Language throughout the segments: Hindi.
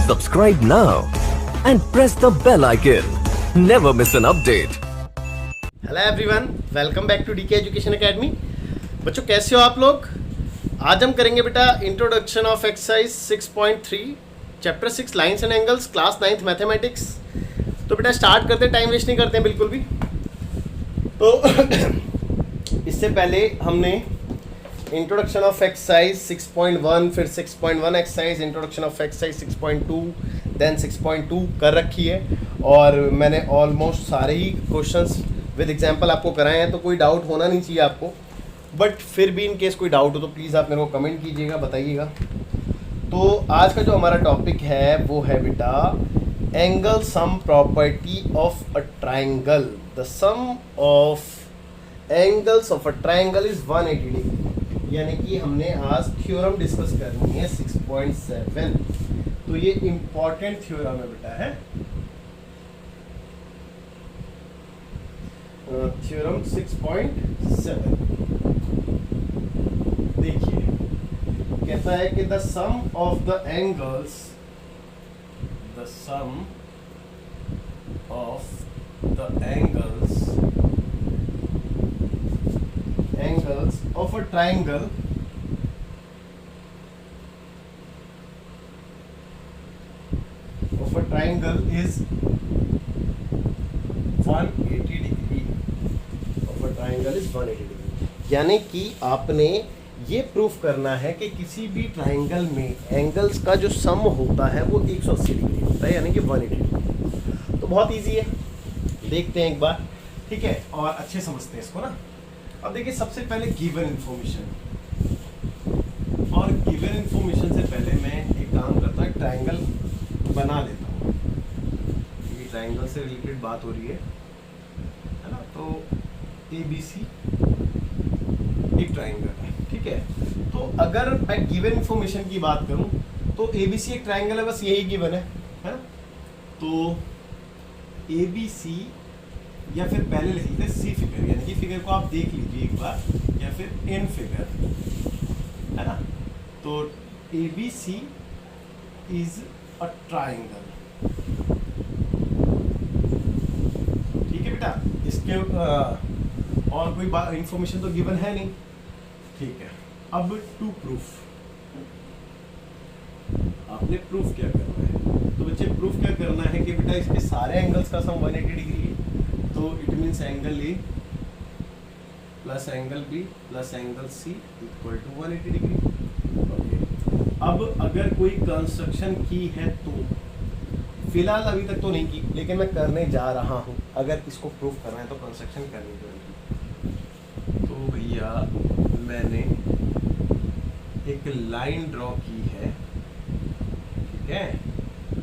Subscribe now and press the bell icon. Never miss an update. Hello everyone, welcome back to DK education academy. बच्चों कैसे हो आप लोग? आज हम करेंगे बेटा introduction of exercise 6.3 chapter 6 lines and angles, class 9th mathematics. तो बेटा स्टार्ट करते हैं, टाइम वेस्ट नहीं करते हैं बिल्कुल भी। तो इससे पहले हमने इंट्रोडक्शन ऑफ एक्सरसाइज 6.1, फिर 6.1 exercise, introduction of exercise 6.2, then 6.2 कर रखी है और मैंने ऑलमोस्ट सारे ही क्वेश्चंस विद एग्जांपल आपको कराए हैं, तो कोई डाउट होना नहीं चाहिए आपको। बट फिर भी इन केस कोई डाउट हो तो प्लीज़ आप मेरे को कमेंट कीजिएगा, बताइएगा। तो आज का जो हमारा टॉपिक है वो है बेटा angle sum property of a triangle. The sum of angles of a triangle is 180 degree. यानी कि हमने आज थ्योरम डिस्कस करनी है 6.7। तो ये इंपॉर्टेंट थ्योरम है बेटा, है थ्योरम 6.7। देखिए कहता है कि the sum of the angles, the sum of the angles of a triangle is 180 degree. Of a triangle is 180 degree. यानी कि आपने ये प्रूफ करना है कि किसी भी ट्राइंगल में एंगल्स का जो सम होता है वो 180 डिग्री होता है, यानी कि 180 डिग्री। तो बहुत इजी है, देखते हैं एक बार, ठीक है, और अच्छे समझते हैं इसको ना। अब देखिए सबसे पहले गिवन इंफॉर्मेशन, और गिवन इंफॉर्मेशन से पहले मैं एक काम करता हूँ, ट्राइंगल बना लेता हूँ। ये ट्राइंगल से रिलेटेड बात हो रही है ना। तो ABC एक ट्राइंगल है, ठीक है। तो अगर मैं गिवन इंफॉर्मेशन की बात करूं तो ABC एक ट्राइंगल है, बस यही गिवन है। तो ABC या फिर पहले लिख लेते हैं सी फिगर, यानी कि फिगर को आप देख लीजिए एक बार, या फिर इन फिगर, है ना। तो ABC इज अ ट्राइंगल, ठीक है बेटा। इसके और कोई इंफॉर्मेशन तो गिवन है नहीं, ठीक है। अब टू प्रूफ, आपने प्रूफ क्या करना है? तो बच्चे प्रूफ क्या करना है कि बेटा इसके सारे एंगल्स का सम 180 डिग्री है। तो it means angle A plus angle B plus angle C equal to 180 degree. Okay. अब अगर कोई कंस्ट्रक्शन की है तो, फिलहाल अभी तक तो नहीं की, लेकिन मैं करने जा रहा हूँ। अगर इसको प्रूफ करना है तो कंस्ट्रक्शन करनी पड़ेगी। तो भैया मैंने एक लाइन ड्रॉ की है, ठीक है,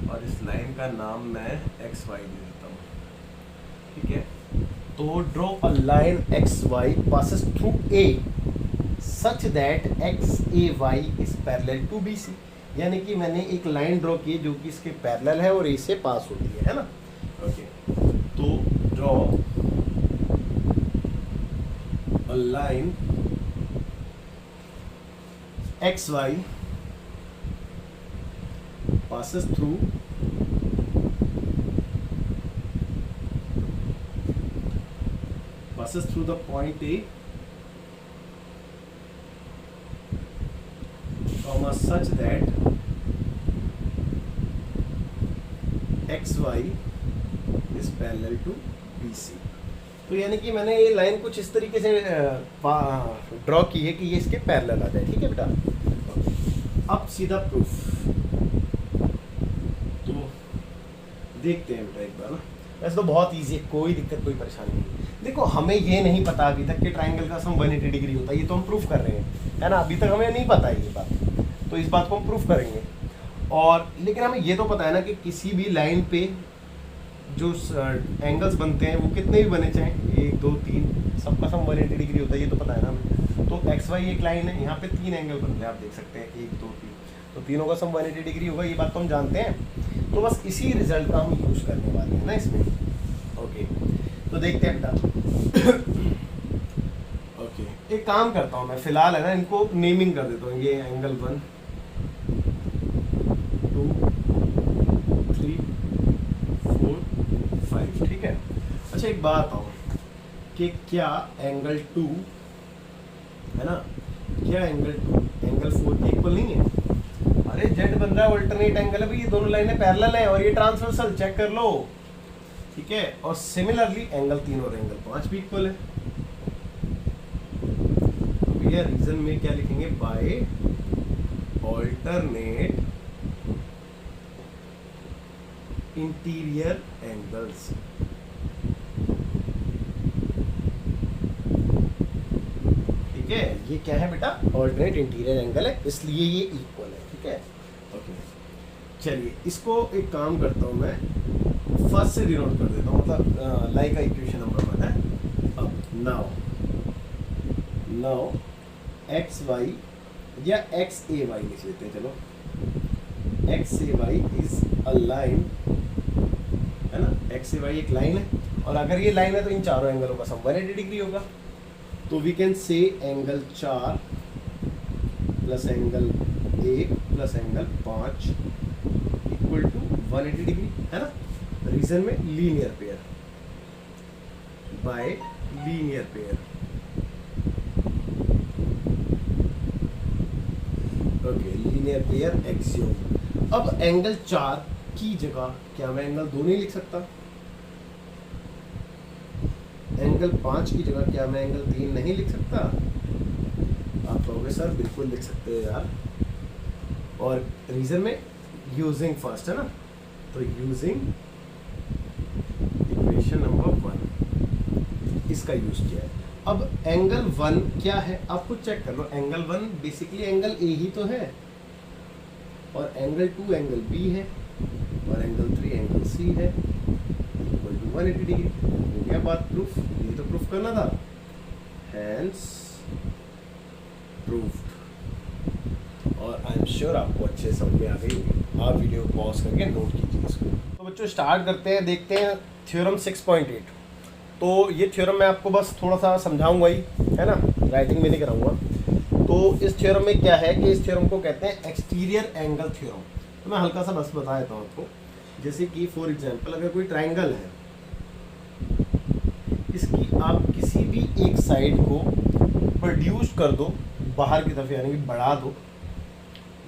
और इस लाइन का नाम मैं XY दे देता हूँ, ठीक है। तो draw a line XY passes through A such that XAY is parallel to BC। यानी कि मैंने एक लाइन ड्रॉ की जो कि इसके पैरेलल है और ए से पास होती है ना। ओके। तो draw a line XY passes through the point A, comma such that XY is parallel to BC। तो यानी कि मैंने ये लाइन कुछ इस तरीके से ड्रॉ की है कि ये इसके पैरेलल आ जाए, ठीक है बेटा। अब सीधा प्रूफ, तो देखते हैं बेटा एक बार ना। वैसे तो बहुत इजी है, कोई दिक्कत कोई परेशानी नहीं। देखो हमें ये नहीं पता अभी तक कि ट्राइंगल का सम 180 डिग्री होता है, ये तो हम प्रूफ कर रहे हैं, है ना। अभी तक हमें नहीं पता है ये बात, तो इस बात को हम प्रूफ करेंगे। और लेकिन हमें ये तो पता है ना कि किसी भी लाइन पे जो एंगल्स बनते हैं वो कितने भी बने, चाहे 1 2 3, सबका सम 180 डिग्री होता है, ये तो पता है ना हमें। तो XY एक लाइन है, यहाँ पे 3 एंगल बनते हैं, आप देख सकते हैं 1 2 3, तो तीनों का सम 180 डिग्री होगा, ये बात तो हम जानते हैं। तो बस इसी रिजल्ट का हम यूज़ करने वाले हैं ना इसमें। ओके, तो देखते हैं बेटा। ओके, एक काम करता हूँ मैं, फिलहाल है ना इनको नेमिंग कर देता हूँ। ये एंगल 1 2 बात आओ कि क्या एंगल 2 है ना, क्या एंगल 2 एंगल 4 के इक्वल नहीं है? अरे जेड बन रहा है अल्टरनेट एंगल है भाई, ये दोनों लाइनें पैरेलल हैं और ये ट्रांसवर्सल, चेक कर लो, ठीक है। और सिमिलरली एंगल 3 और एंगल 5 भी इक्वल है। तो भैया रीजन में क्या लिखेंगे? By alternate interior angles. ठीक है, ये क्या है बेटा? ऑल्टरनेट इंटीरियर एंगल है, इसलिए ये इक्वल है। ठीक है, ओके। चलिए इसको एक काम करता हूँ, मैं फर्स्ट से डिनोट कर देता हूँ, मतलब लाइक का इक्वेशन नंबर 1 है। अब नाउ एक्स वाई या एक्स ए वाई लिख लेते हैं, चलो। X A Y is a line, है ना, एक्स ए वाई एक लाइन है, और अगर ये लाइन है तो इन चारों एंगलों का सम 180 डिग्री होगा। तो we can say angle 4 plus angle 1 plus angle 5 equal to 180 degree, है ना। रीजन में linear pair, by linear pair. Okay, linear pair axiom. अब एंगल 4 की जगह क्या मैं एंगल 2 नहीं लिख सकता? एंगल 5 की जगह क्या मैं एंगल 3 नहीं लिख सकता? आप कहोगे सर बिल्कुल लिख सकते हो यार, और रीजन में यूजिंग फर्स्ट, है ना। तो यूजिंग इक्वेशन नंबर 1 इसका यूज किया है। अब एंगल 1 क्या है आप खुद चेक कर लो। एंगल 1 बेसिकली एंगल ए ही तो है, और एंगल 2 एंगल बी है, और एंगल 3 एंगल सी है, इक्वल टू 180 डिग्री। हो गया बात प्रूफ, ये तो प्रूफ करना था, हैंस प्रूफ्ड। और आई एम श्योर आपको अच्छे समझ में आ गई होगी। आप वीडियो पॉज करके नोट कीजिए इसको। तो बच्चों स्टार्ट करते हैं, देखते हैं थ्योरम 6.8। तो ये थ्योरम मैं आपको बस थोड़ा सा समझाऊंगा ही, है ना, राइटिंग में नहीं कराऊंगा। तो इस थ्योरम में क्या है कि इस थ्योरम को कहते हैं एक्सटीरियर एंगल थ्योरम। तो मैं हल्का सा बस बता देता हूँ आपको। जैसे कि फॉर एग्जांपल अगर कोई ट्रायंगल है, इसकी आप किसी भी एक साइड को प्रोड्यूस कर दो बाहर की तरफ, यानी कि बढ़ा दो।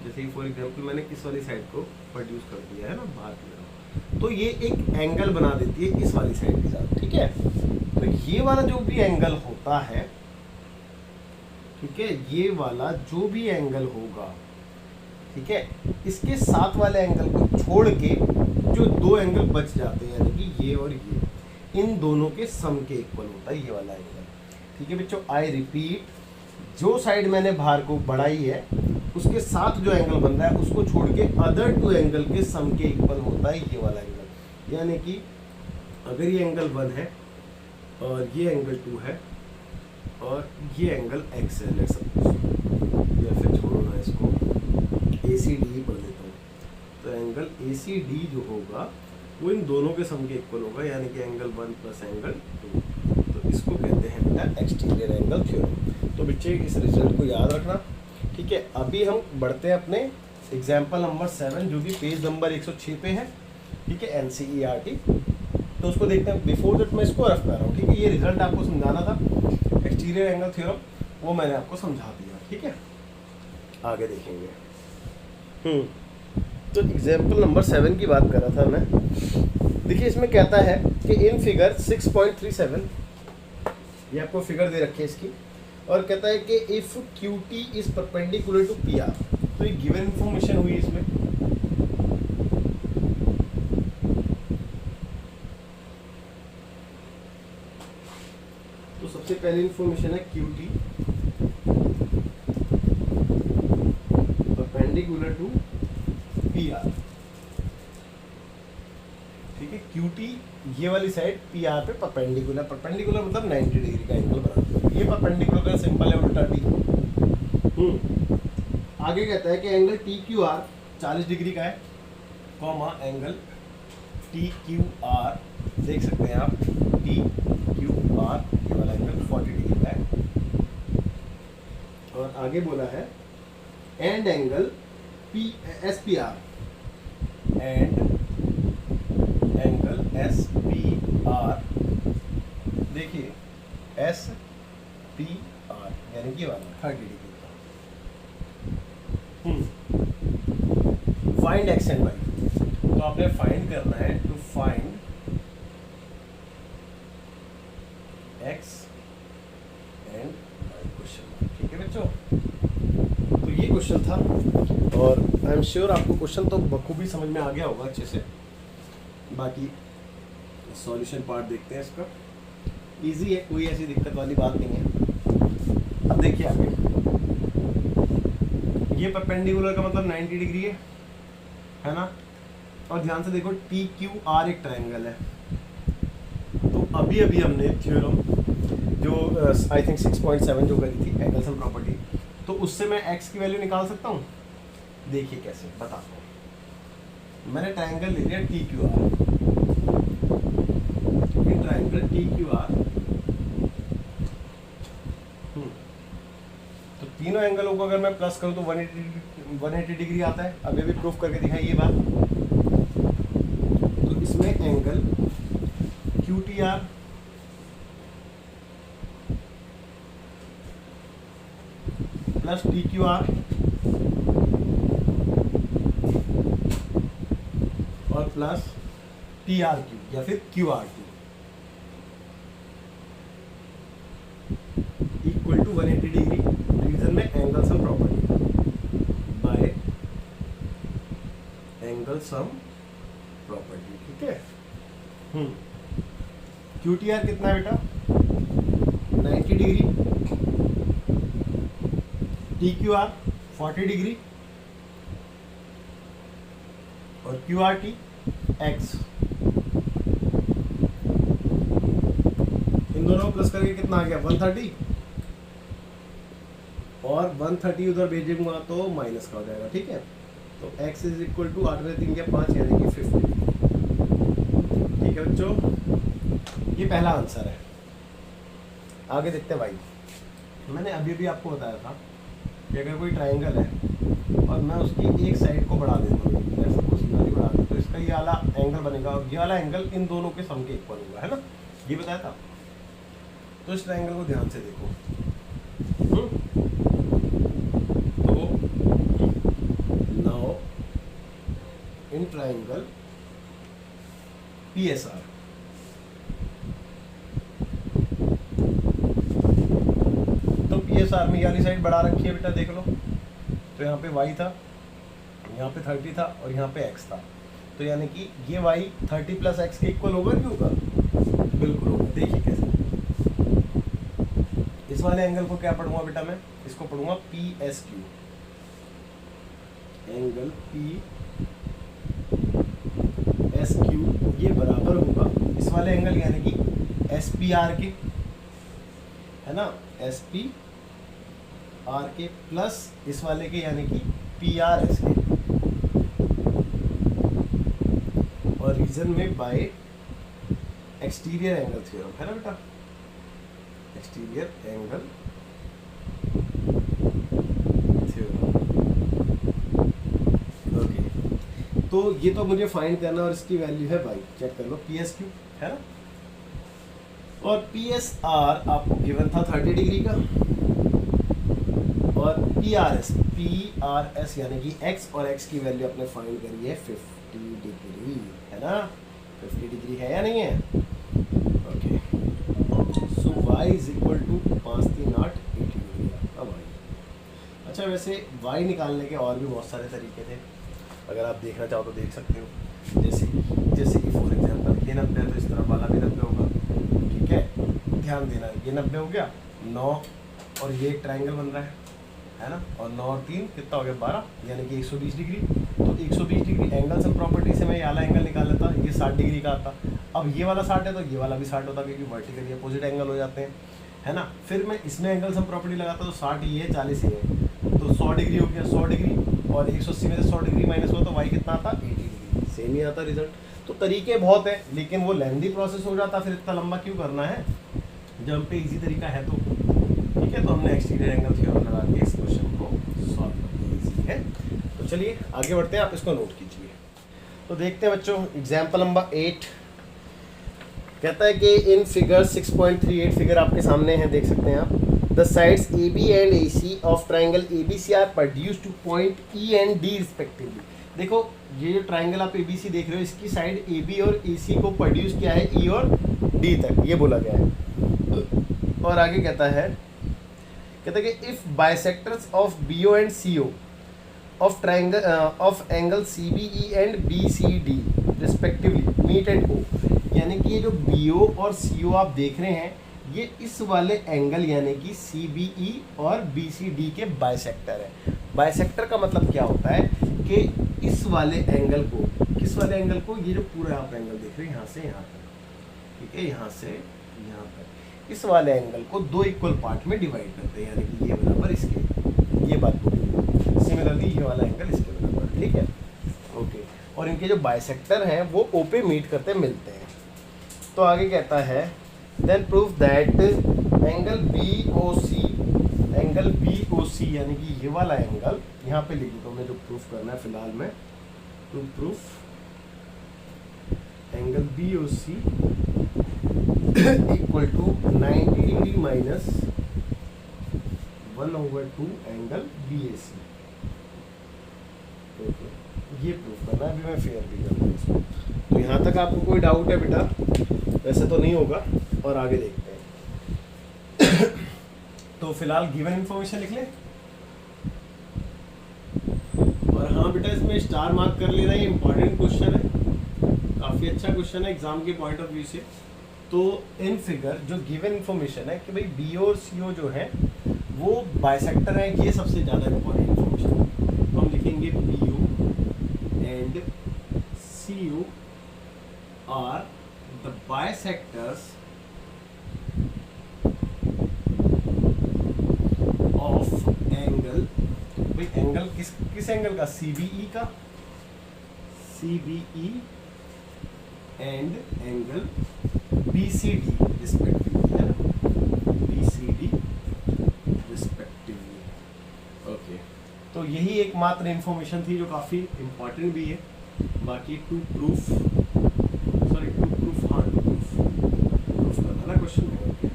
जैसे कि फॉर एग्जांपल मैंने इस वाली साइड को प्रोड्यूस कर दिया है ना बाहर की तरफ, तो ये एक एंगल बना देती है इस वाली साइड के साथ। ठीक है, तो ये वाला जो भी एंगल होता है, ठीक है, ये वाला जो भी एंगल होगा, ठीक है, इसके साथ वाले एंगल को छोड़ के जो दो एंगल बच जाते हैं, यानी कि ये और ये, इन दोनों के सम के इक्वल होता है ये वाला एंगल। ठीक है बच्चों, आई रिपीट, जो साइड मैंने बाहर को बढ़ाई है उसके साथ जो एंगल बन रहा है उसको छोड़ के अदर टू एंगल के सम के इक्वल होता है ये वाला एंगल। यानी कि अगर ये एंगल 1 है और ये एंगल 2 है और ये एंगल x है, लेट्स सपोज, या फिर छोड़ो ना, इसको ACD ही पढ़ लेता हूँ। तो एंगल ACD जो होगा वो इन दोनों के सम के इक्वल होगा, यानी कि एंगल 1 प्लस एंगल 2। तो इसको कहते हैं बेटा एक्सटीरियर एंगल थ्योरम। तो बच्चे इस रिजल्ट को याद रखना। ठीक है, अभी हम बढ़ते हैं अपने एग्जाम्पल नंबर 7, जो कि पेज नंबर 106 पे है। ठीक है, NCERT। तो उसको देखते हैं। बिफोर दैट मैं इसको रफ कर रहा हूँ। ठीक है, ये रिजल्ट आपको समझाना था, एक्सटीरियर एंगल थ्योरम, वो मैंने आपको समझा दिया। ठीक है, आगे देखेंगे। तो एग्जाम्पल नंबर 7 की बात कर रहा था मैं। देखिए इसमें कहता है कि इन फिगर 6.37, ये आपको फिगर दे रखी है इसकी, और कहता है कि if QT is perpendicular to PR। तो ये गिवन इंफॉर्मेशन हुई इसमें। तो सबसे पहली इंफॉर्मेशन है QT परपेंडिकुलर टू PR। ठीक है, QT ये वाली साइड PR पे परपेंडिकुलर, परपेंडिकुलर मतलब 90 डिग्री का एंगल बनाती है। ये परपेंडिकुलर का सिंपल है, उल्टा T। आगे कहता है कि एंगल TQR 40 डिग्री का है, कॉमा एंगल TQR देख सकते हैं आप, TQR ये वाला एंगल 40 डिग्री का है। और आगे बोला है and angle SPR, and angle SPR देखिए एस पी आर यानी कि वाला 30 डिग्री का। फाइंड एक्स एंड वाई, तो आपने फाइंड करना है to find X and Y question. ठीक है बच्चों, तो ये क्वेश्चन था और आई एम श्योर आपको क्वेश्चन तो बखूबी समझ में आ गया होगा अच्छे से। बाकी सॉल्यूशन पार्ट देखते हैं इसका। इजी है, कोई ऐसी दिक्कत वाली बात नहीं है। अब देखिए आगे, ये परपेंडिकुलर का मतलब 90 डिग्री है ना। और ध्यान से देखो टी क्यू आर एक ट्रायंगल है। तो अभी अभी हमने थ्योरम जो आई थिंक 6.7 जो करी थी एंगल्सन प्रॉपर्टी, तो उससे मैं x की वैल्यू निकाल सकता हूँ। देखिए कैसे बताता हूँ। मैंने ट्रायंगल ले लिया टी क्यू आर, ये ट्रायंगल टी क्यू आर, तो तीनों एंगलों को अगर मैं प्लस करूँ तो 180 डिग्री आता है। अभी भी प्रूफ करके दिखाई ये बात। तो इसमें angle Q T R plus T Q R और प्लस टी आर क्यू या फिर Q R Q equal to 180 degree. Reason में angle sum property by angle sum property. ठीक है। क्यू टी आर कितना है बेटा 90 degree, T Q R 40 degree और क्यू आर टी एक्स। इन दोनों को प्लस करके कितना आ गया 130 और 130 उधर भेजूंगा तो माइनस का हो जाएगा। ठीक है, तो x इज इक्वल टू 8 में 3 के 5 यानी कि 50 डिग्री। ठीक है बच्चों, ये पहला आंसर है। आगे देखते हैं भाई। मैंने अभी भी आपको बताया था कि अगर कोई ट्रायंगल है और मैं उसकी एक साइड को बढ़ा देता हूँ, जैसे को सीधा बढ़ा दूँ, तो इसका ये वाला एंगल बनेगा और ये वाला एंगल इन दोनों के सम के इक्वल होगा, है ना। ये बताया था। तो इस ट्रायंगल को ध्यान से देखो। तो नाउ इन ट्रायंगल PSR, तो PSR में ये वाली साइड बढ़ा रखी है बेटा, देख लो। तो यहाँ पे y था, यहाँ पे 30 था और यहाँ पे x था। तो यानी कि ये y 30 प्लस x के इक्वल होगा नहीं होगा? बिल्कुल होगा। देखिए कैसे। इस वाले एंगल को क्या पढ़ूंगा बेटा मैं? इसको पढ़ूंगा PSQ। एंगल PSQ ये बराबर होगा इस वाले एंगल यानी कि SPR के, है ना, SPR के प्लस इस वाले के यानी कि PRS के, और रीजन में बाय एक्सटीरियर एंगल थ्योरम, है ना बेटा, एक्सटीरियर एंगल थ्योरम। ओके, तो ये तो मुझे फाइंड करना और इसकी वैल्यू है भाई, चेक कर लो PSQ, है ना। और PSR आपको गिवन था 30 डिग्री का और PRS यानी कि x और x की वैल्यू आपने फाइंड करी है 50 डिग्री, है ना। 50 डिग्री है या नहीं है? Okay, so y is equal to 5 3 8 80 degree. अब भाई अच्छा, वैसे y निकालने के और भी बहुत सारे तरीके थे, अगर आप देखना चाहो तो देख सकते हो। जैसे कि फॉर एग्जांपल ये 90 है तो इस तरफ वाला भी 90 होगा। ठीक है, ध्यान देना, ये 90 हो गया, 9 और ये एक ट्रायंगल बन रहा है ना, और 9 और 3 कितना हो गया 12, यानी कि 120 डिग्री। तो 120 डिग्री एंगल सम प्रॉपर्टी से मैं ये वाला एंगल निकाल लेता, ये 60 डिग्री का आता। अब ये वाला 60 है तो ये वाला भी 60 होता, क्योंकि वर्टिकली अपोजिट एंगल हो जाते हैं, है ना। फिर मैं इसमें एंगल सम प्रॉपर्टी लगाता तो 60 ये है 40 ये है, तो 100 डिग्री हो गया, 100 डिग्री और 180 में से 100 डिग्री माइनस हुआ तो y कितना आता 80 डिग्री, सेम ही आता रिजल्ट। तो तरीके बहुत है, लेकिन वो लेंथी प्रोसेस हो जाता, फिर इतना लंबा क्यों करना है जब हम पे इजी तरीका है तो। ठीक है, तो हमने एक्सटीरियर एंगल थ्योरम लगा के इस क्वेश्चन को सॉल्व कर दिया, इजी है। तो चलिए आगे बढ़ते हैं, आप इसको नोट कीजिए। तो देखते हैं बच्चों एग्जाम्पल नंबर 8। कहता है कि इन फिगर 6.38 फिगर आपके सामने है, देख सकते हैं आप। The sides A B and A C of triangle A B C are produce to point E and D respectively. देखो ये जो ट्राइंगल आप ए बी सी देख रहे हो, इसकी साइड ए बी और ए सी को प्रोड्यूस किया है ई और डी तक, ये बोला गया है। और आगे कहता है कि if bisectors of B O and C O of triangle of angle C B E and B C D respectively meet and O, यानी कि ये जो बी ओ और सी ओ आप देख रहे हैं, ये इस वाले एंगल यानी कि सी बी ई और बी सी डी के बाइसेक्टर है। बाइसेक्टर का मतलब क्या होता है कि इस वाले एंगल को, किस वाले एंगल को, ये जो पूरा आप एंगल देख रहे हैं यहाँ से यहाँ तक, ठीक है, यहाँ से यहाँ तक, इस वाले एंगल को दो इक्वल पार्ट में डिवाइड करते हैं, यानी कि ये बराबर इसके, ये बात बोली। सिमिलरली ये वाला एंगल इसके बराबर, ठीक है, ओके। और इनके जो बाइसेक्टर हैं वो ओ पे मीट करते मिलते हैं। तो आगे कहता है then proof that angle B O C, angle B O C यानी कि ये वाला एंगल, यहाँ पे लिख दो मैं जो प्रूफ करना है फिलहाल में, to proof angle B O C equal to 90 degree minus 1/2 angle B A C. ये प्रूफ करना है, अभी मैं फेयर भी कर रहा हूँ इसको। तो यहाँ तक आपको कोई डाउट है बेटा? वैसे तो नहीं होगा, और आगे देखते हैं। तो फिलहाल गिवन इन्फॉर्मेशन लिख लें, और हाँ बेटा इसमें स्टार मार्क कर लेना, ये इंपॉर्टेंट क्वेश्चन है, काफ़ी अच्छा क्वेश्चन है एग्जाम के पॉइंट ऑफ व्यू से। तो इन फिगर जो गिवन इन्फॉर्मेशन है कि भाई बी और सी ओ जो है वो बाइसेक्टर है, ये सबसे ज़्यादा इंपॉर्टेंट इन्फॉर्मेशन है। तो हम लिखेंगे B O and C O are the bisectors of angle, भाई एंगल किस एंगल का, CBE का, CBE and angle BCD respectively, है ना, BCD रिस्पेक्टिवली, ओके। तो यही एकमात्र इंफॉर्मेशन थी जो काफ़ी इंपॉर्टेंट भी है। बाकी टू प्रूफ करना ना क्वेश्चन में,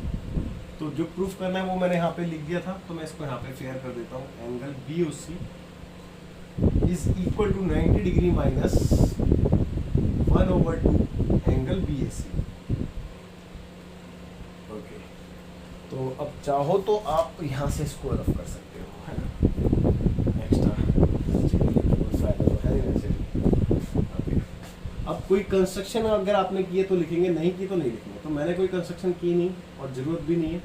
तो जो प्रूफ करना है वो मैंने यहाँ पे लिख दिया था, तो मैं इसको यहाँ पे फेयर कर देता हूँ। Angle B O C is equal to 90 degree minus 1/2 angle B A C, okay. तो अब चाहो तो आप यहाँ से इसको रफ कर सकते हो, है ना, एक्स्ट्रा फायदा तो है नहीं वैसे। अब कोई कंस्ट्रक्शन अगर आपने किए तो लिखेंगे, नहीं की तो नहीं लिखेंगे। तो मैंने कोई कंस्ट्रक्शन की नहीं और ज़रूरत भी नहीं है,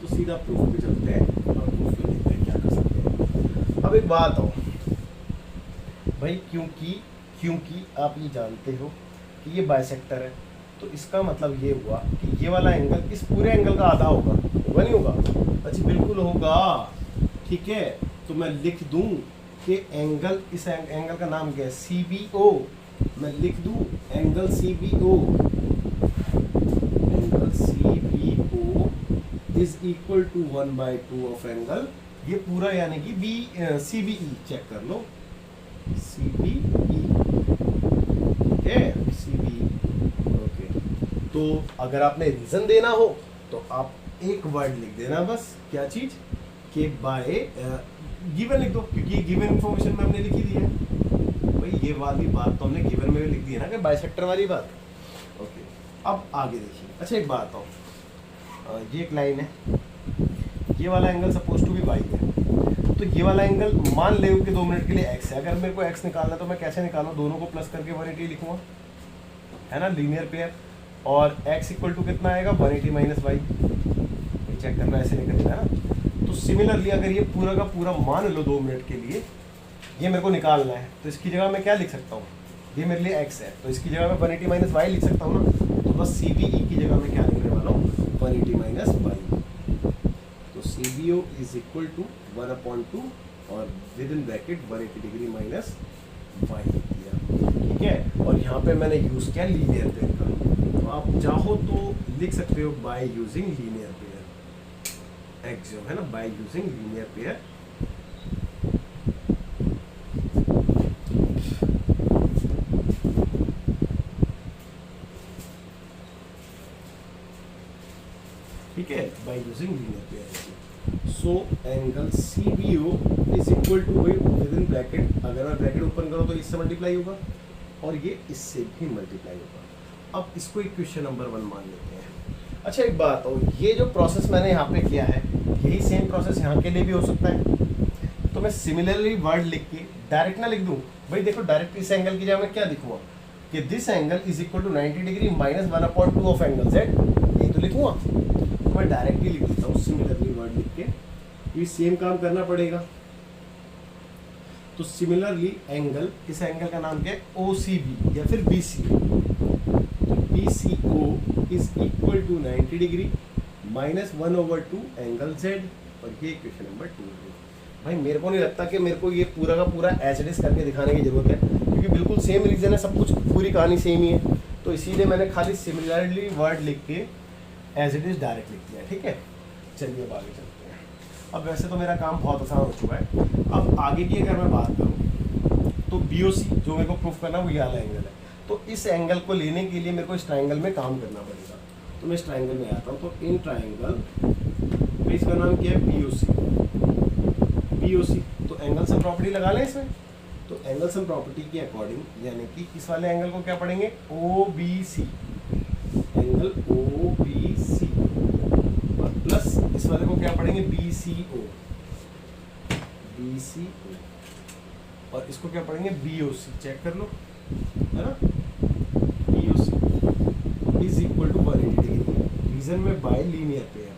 तो सीधा प्रूफ पे चलते हैं और प्रूफ पे देखते हैं क्या कर सकते हैं। अब एक बात हो भाई, क्योंकि आप ये जानते हो कि ये बाइसेक्टर है, तो इसका मतलब ये हुआ कि ये वाला एंगल इस पूरे एंगल का आधा होगा नहीं होगा? अच्छा बिल्कुल होगा, ठीक है। तो मैं लिख दूं कि एंगल, इस एंगल का नाम क्या है, CBO। मैं लिख दूं angle CBO, angle CBO is equal to 1/2 of angle, ये पूरा यानी कि CBE, चेक कर लो, CBE, ठीक है, CBE, ओके। तो अगर आपने रीजन देना हो तो आप एक वर्ड लिख देना बस, क्या चीज, कि बाय गिवन लिख दो, क्योंकि गिवन इन्फॉर्मेशन में हमने लिखी दी है भाई, ये वाली बात तो हमने गिवन में भी लिख दी है ना, कि बाइसेक्टर वाली बात, ओके। अब आगे देखिए, अच्छा एक बात हो, ये एक लाइन है, ये वाला angle suppose to be Y है, तो ये वाला एंगल मान ले कि 2 मिनट के लिए एक्स है। अगर मेरे को एक्स निकालना है तो मैं कैसे निकालूँ, दोनों को प्लस करके 180 लिखूँगा, है ना, लीनियर पेयर। और x इक्वल टू कितना आएगा, 180 माइनस वाई, चेक करना, ऐसे नहीं करना है ना। तो सिमिलरली अगर ये पूरा का पूरा मान लो 2 मिनट के लिए ये मेरे को निकालना है, तो इसकी जगह मैं क्या लिख सकता हूँ, ये मेरे लिए x है, तो इसकी जगह मैं 180 माइनस वाई लिख सकता हूँ ना। तो बस CBE की जगह मैं क्या लिखने वाला हूँ, 180 माइनस वाई। तो CBO इज इक्वल टू 1/2 और within bracket 180 degree minus Y लिख दिया, ठीक है। और यहाँ पे मैंने यूज़ किया लीनियर पेयर का, तो आप चाहो तो लिख सकते हो by using linear pair, axiom है ना, बाय यूजिंग लीनियर पेयर। ठीक है, by using linear pair. So angle CBO is equal to भाई विद इन ब्रैकेट, अगर मैं ब्रैकेट ओपन करूँ तो इससे मल्टीप्लाई होगा और ये इससे भी मल्टीप्लाई होगा। अब इसको इक्वेशन नंबर 1 मान लेते हैं। अच्छा एक बात हो, ये जो प्रोसेस मैंने यहाँ पे किया है यही सेम प्रोसेस यहाँ के लिए भी हो सकता है। तो मैं सिमिलरली वर्ड लिख के डायरेक्ट ना लिख दूँ भाई, देखो डायरेक्ट इस एंगल की जगह मैं क्या लिखूंगा कि this angle is equal to 90 degree minus 1/2 of angle Z, यही तो लिखूंगा। तो मैं डायरेक्टली लिख देता हूँ सिमिलरली वर्ड लिख के, ये सेम काम करना पड़ेगा। तो सिमिलरली एंगल, इस एंगल का नाम क्या है OCB या फिर BCO। तो BCO is equal to 90 degree minus 1/2 angle Z, और ये इक्वेशन नंबर 2 है। भाई मेरे को नहीं लगता कि मेरे को ये पूरा का पूरा एज इट इज करके दिखाने की जरूरत है, क्योंकि बिल्कुल सेम रीजन है, सब कुछ पूरी कहानी सेम ही है। तो इसीलिए मैंने खाली सिमिलरली वर्ड लिख के एज इट इज डायरेक्ट लिख दिया। ठीक है, चलिए अब आगे चलते हैं। अब वैसे तो मेरा काम बहुत आसान हो चुका है। अब आगे की अगर मैं बात करूँ तो BOC जो मेरे को प्रूफ करना वो ये वाला एंगल है। तो इस एंगल को लेने के लिए मेरे को इस ट्राइंगल में काम करना पड़ेगा। तो मैं इस ट्राइंगल में आता हूँ। तो इन ट्राइंगल में इसका नाम क्या है BOC। तो एंगल सम प्रॉपर्टी लगा लें इसमें। तो एंगल सम प्रॉपर्टी के अकॉर्डिंग यानी कि इस वाले एंगल को क्या पढ़ेंगे OBC, एंगल OBC, और प्लस इस वाले को क्या पढ़ेंगे BCO, और इसको क्या पढ़ेंगे BOC। चेक कर लो, है ना। BOC is equal to 180 degree, reason में बाय लीनियर पेयर,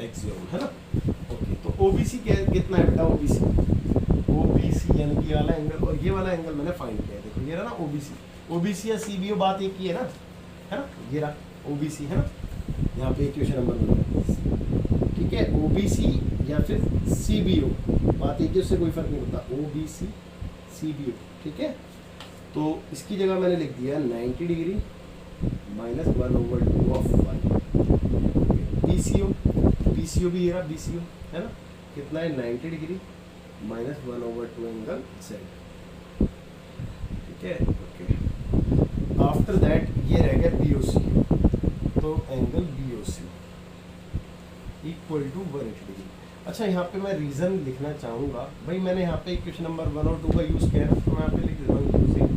एक्सियोम, है ना। ओके, तो OBC कितना है बेटा, OBC यानी कि ये वाला एंगल और ये वाला एंगल मैंने फाइंड किया है। देखो ये रहा ना OBC या CBO, बात एक ही है ना, है ना। ये रहा OBC, है ना, यहाँ पे इक्वेशन नंबर 1। ठीक है, OBC या फिर CBO, बात एक ही, उससे कोई फर्क नहीं पड़ता, OBC CBO। ठीक है, तो इसकी जगह मैंने लिख दिया 90 degree minus 1/2 of y। BCO भी ये रहा BCO, है ना, कितना है 90 डिग्री माइनस 1/2 एंगल Z। ठीक है, ओके। आफ्टर दैट ये रह गया BOC, तो angle BOC equal to 180 degree. अच्छा यहाँ पे मैं रीज़न लिखना चाहूँगा भाई, मैंने यहाँ पे इक्वेशन नंबर 1 और 2 का यूज़ किया है, तो मैं यहाँ पे लिख देता हूँ यूजिंग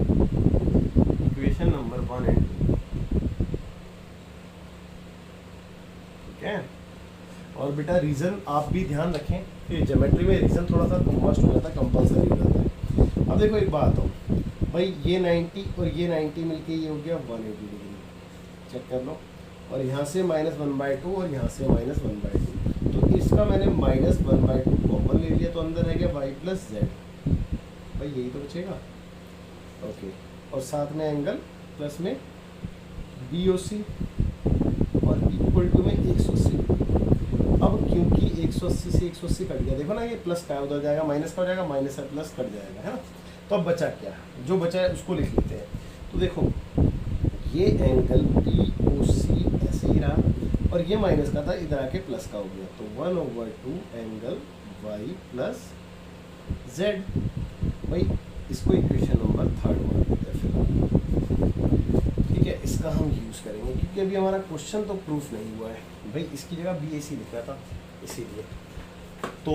इक्वेशन नंबर 1 एंड 2। ठीक है, और बेटा रीज़न आप भी ध्यान रखें कि ज्योमेट्री में रीज़न थोड़ा सा मस्ट हो जाता है, कंपलसरी हो जाता है। अब देखो एक बात हो भाई, ये 90 और ये 90 मिलके ये हो गया 180 डिग्री, चेक कर लो। और यहाँ से -1/2 और यहाँ से -1/2, तो इसका मैंने -1/2 कॉमन ले लिया, तो अंदर रह गया y प्लस Z। भाई यही तो बचेगा। ओके, और साथ में एंगल प्लस में BOC और इक्वल टू में 180। अब क्योंकि 180 से 180 कट गया, देखो ना, ये प्लस का उधर जाएगा, माइनस का हो जाएगा, माइनस से प्लस कट जाएगा, है ना। तो अब बचा क्या, जो बचा है उसको लिख लेते हैं। तो देखो ये एंगल BOC ऐसे ही रहा, और ये माइनस का था, इधर आके प्लस का हो गया, तो 1/2 एंगल y प्लस Z। भाई इसको इक्वेशन नंबर 3 मान देते हैं फिर। ठीक है, इसका हम यूज़ करेंगे क्योंकि अभी हमारा क्वेश्चन तो प्रूफ नहीं हुआ है भाई, इसकी जगह BAC लिखा था इसीलिए। तो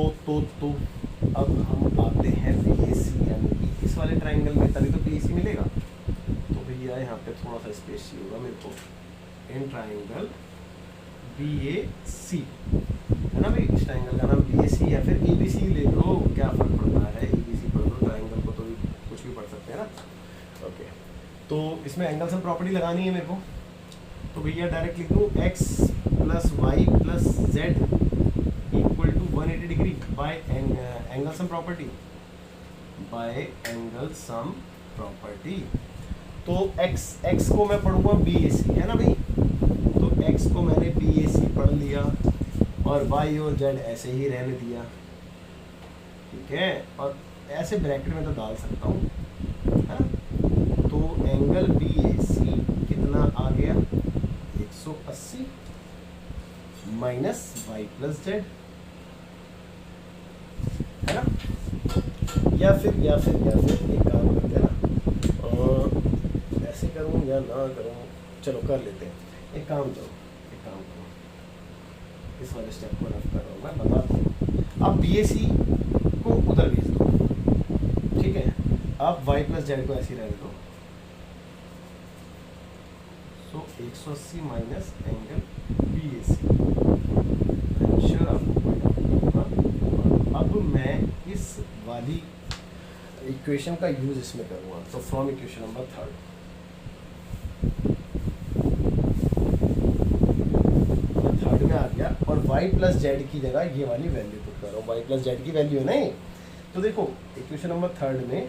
अब हम आते हैं BAC, यानी कि इस वाले ट्राइंगल में, तभी तो BAC मिलेगा। तो भैया यहाँ पे थोड़ा सा स्पेस चाहिए होगा मेरे को। इन ट्राइंगल BAC, है ना भाई, इस ट्राइंगल का नाम BAC या फिर ABC ले लो, क्या फ़र्क पड़ता है, ABC पढ़ लो, ट्राइंगल को तो कुछ भी पढ़ सकते हैं ना। ओके, तो इसमें एंगल सम प्रॉपर्टी लगानी है मेरे को। तो भैया डायरेक्ट लिख दूँ x plus Y plus Z equal to 180 degree by angle sum property, तो x को मैं पढ़ूंगा BAC, है ना भाई। तो x को मैंने BAC पढ़ लिया और y और z ऐसे ही रहने दिया। ठीक है, और ऐसे ब्रैकेट में तो डाल सकता हूँ, है ना। तो एंगल BAC कितना आ गया, 180 माइनस y प्लस z, है ना। या फिर एक काम करते हैं ना, ऐसे करूँ या ना करूँ, चलो कर लेते हैं। एक काम करो, इस वाले स्टेप को रफ कर रहा हूँ मैं, बताता हूँ। आप BAC को उधर भेज दो, ठीक है, आप y प्लस जेड को ऐसे ही रहने दो। सो 180 माइनस एंगल BAC, श्योर आपको कोई डाउट होगा। अब मैं इस वाली इक्वेशन का यूज इसमें करूँगा, तो फ्रॉम इक्वेशन नंबर 3 में आ गया, और y प्लस जेड की जगह ये वाली वैल्यू पुट कर रहा हूँ। y प्लस जेड की वैल्यू है नहीं, तो देखो इक्वेशन नंबर 3 में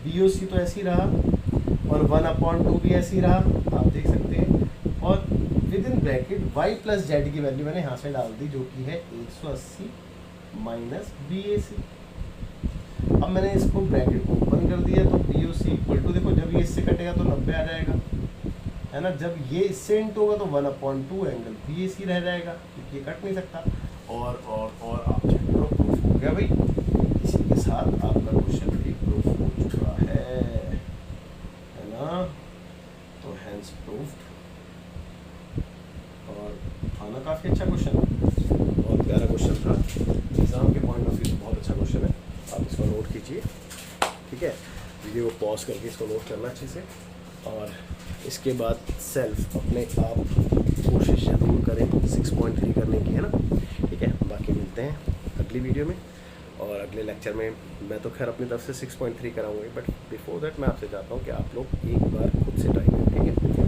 BOC तो ऐसे ही रहा, और 1/2 भी ऐसे ही रहा, आप देख सकते हैं। और within bracket y plus Z की वैल्यू मैंने यहाँ से डाल दी, जो कि है 180 माइनस BAC। अब मैंने इसको ब्रैकेट को ओपन कर दिया, तो BOC इक्वल टू, देखो जब ये इससे कटेगा तो 90 आ जाएगा, है ना, जब ये इससे इंटू होगा तो 1/2 एंगल BAC रह जाएगा, क्योंकि ये कट नहीं सकता। और आप चेक करो, प्रूफ हो गया भाई। इसी के साथ आपका क्वेश्चन भी प्रूफ हो चुका है ना, तो हैंस प्रूफ्ड। और आना काफ़ी अच्छा क्वेश्चन है, बहुत प्यारा क्वेश्चन था, एग्ज़ाम के पॉइंट ऑफ व्यू से बहुत अच्छा क्वेश्चन है। आप इसको नोट कीजिए, ठीक है, वीडियो को पॉज करके इसको नोट करना अच्छे से, और इसके बाद सेल्फ अपने आप कोशिश ज़रूर करें 6.3 करने की, है ना, ठीक है। बाकी मिलते हैं अगली वीडियो में, और अगले लेक्चर में मैं तो खैर अपनी तरफ से 6.3 कराऊंगा, बट बिफोर दैट मैं आपसे चाहता हूँ कि आप लोग एक बार खुद से ट्राई करें, ठीक है।